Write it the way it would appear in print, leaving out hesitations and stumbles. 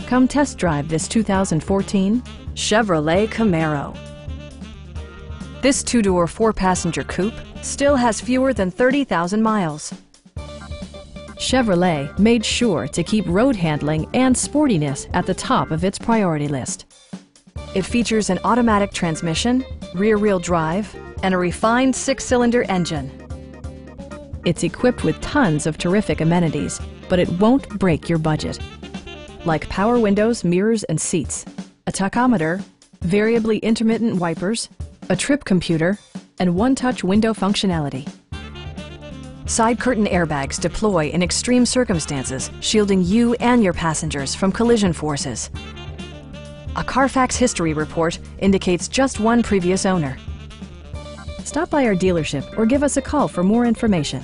Come test drive this 2014 Chevrolet Camaro. This two-door, four-passenger coupe still has fewer than 30,000 miles. Chevrolet made sure to keep road handling and sportiness at the top of its priority list. It features an automatic transmission, rear-wheel drive, and a refined six-cylinder engine. It's equipped with tons of terrific amenities, but it won't break your budget. Like power windows, mirrors, and seats, a tachometer, variably intermittent wipers, a trip computer, and one-touch window functionality. Side curtain airbags deploy in extreme circumstances, shielding you and your passengers from collision forces. A Carfax history report indicates just one previous owner. Stop by our dealership or give us a call for more information.